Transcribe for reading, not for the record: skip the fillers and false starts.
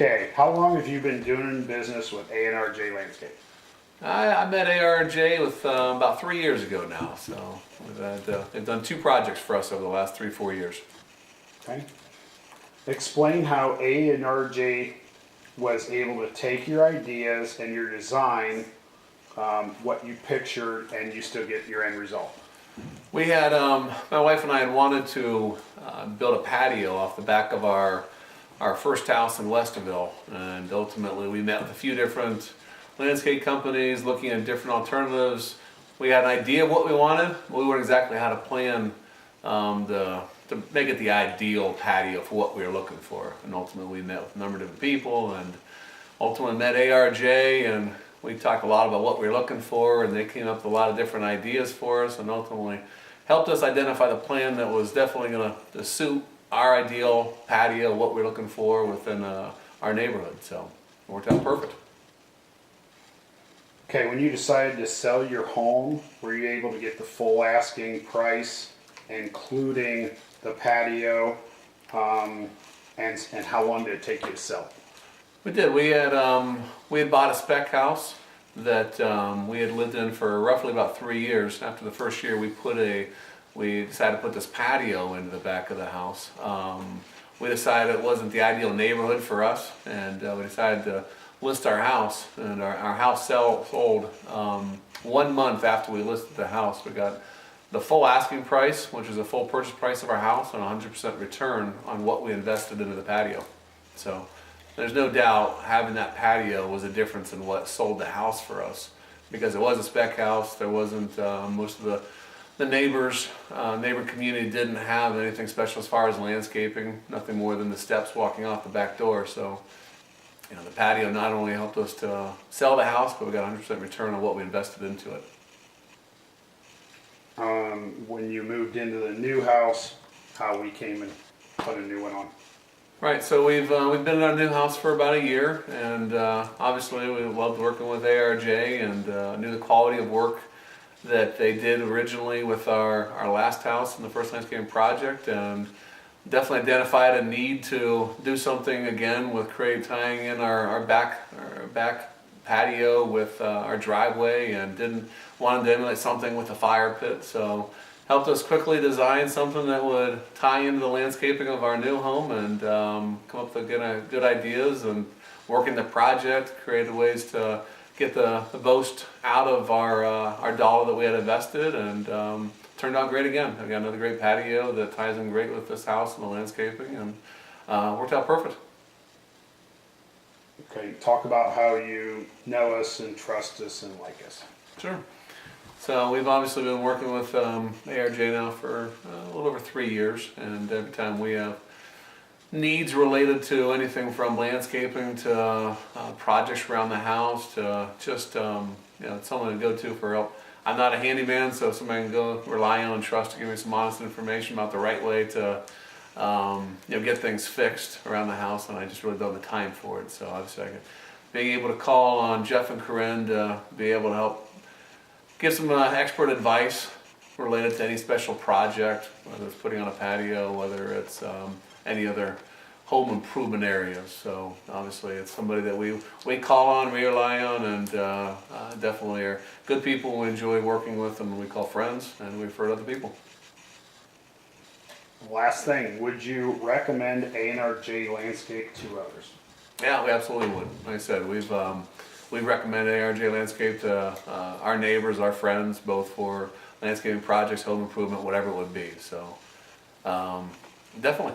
Okay, how long have you been doing business with A&RJ Landscape? I met ARJ with about 3 years ago now, so they've done 2 projects for us over the last 3-4 years. Okay. Explain how A&RJ was able to take your ideas and your design, what you pictured, and you still get your end result. We had, my wife and I had wanted to build a patio off the back of our first house in Westerville, and ultimately we met with a few different landscape companies looking at different alternatives. We had an idea of what we wanted, but we weren't exactly how to plan to make it the ideal patio for what we were looking for. And ultimately we met with a number of different people and ultimately met ARJ, and we talked a lot about what we were looking for, and they came up with a lot of different ideas for us and ultimately helped us identify the plan that was definitely going to suit our ideal patio, what we're looking for within our neighborhood. So it worked out perfect. Okay, when you decided to sell your home, were you able to get the full asking price, including the patio, and how long did it take you to sell? We did. We had bought a spec house that we had lived in for roughly about 3 years. After the first year, we decided to put this patio into the back of the house. We decided it wasn't the ideal neighborhood for us, and we decided to list our house. And our house sold 1 month after we listed the house. We got the full asking price, which is a full purchase price of our house, and 100% return on what we invested into the patio. So there's no doubt having that patio was a difference in what sold the house for us, because it was a spec house. There wasn't most of the neighbor community didn't have anything special as far as landscaping, nothing more than the steps walking off the back door. So the patio not only helped us to sell the house, but we got 100% return on what we invested into it. When you moved into the new house, how we came and put a new one on? Right, so we've been in our new house for about a year, and obviously we loved working with ARJ and knew the quality of work that they did originally with our last house in the first landscaping project, and definitely identified a need to do something again with tying in our back patio with our driveway, and didn't want to emulate something with a fire pit. So helped us quickly design something that would tie into the landscaping of our new home, and come up with good ideas, and working the project, created ways to get the most out of our dollar that we had invested, and turned out great again. I got another great patio that ties in great with this house and the landscaping, and worked out perfect. Okay, talk about how you know us and trust us and like us. Sure. So we've obviously been working with ARJ now for a little over 3 years, and every time we have needs related to anything from landscaping to projects around the house to just someone to go to for help. I'm not a handyman, so somebody can go rely on and trust to give me some honest information about the right way to get things fixed around the house, and I just really don't have the time for it. So obviously being able to call on Jeff and Corinne to be able to help give some expert advice related to any special project, whether it's putting on a patio, whether it's any other home improvement areas. So obviously it's somebody that we call on, we rely on, and definitely are good people. We enjoy working with them, and we call friends, and we refer to other people. Last thing, would you recommend A&RJ Landscape to others? Yeah, we absolutely would. Like I said, we've recommended ARJ Landscape to our neighbors, our friends, both for landscaping projects, home improvement, whatever it would be. So definitely.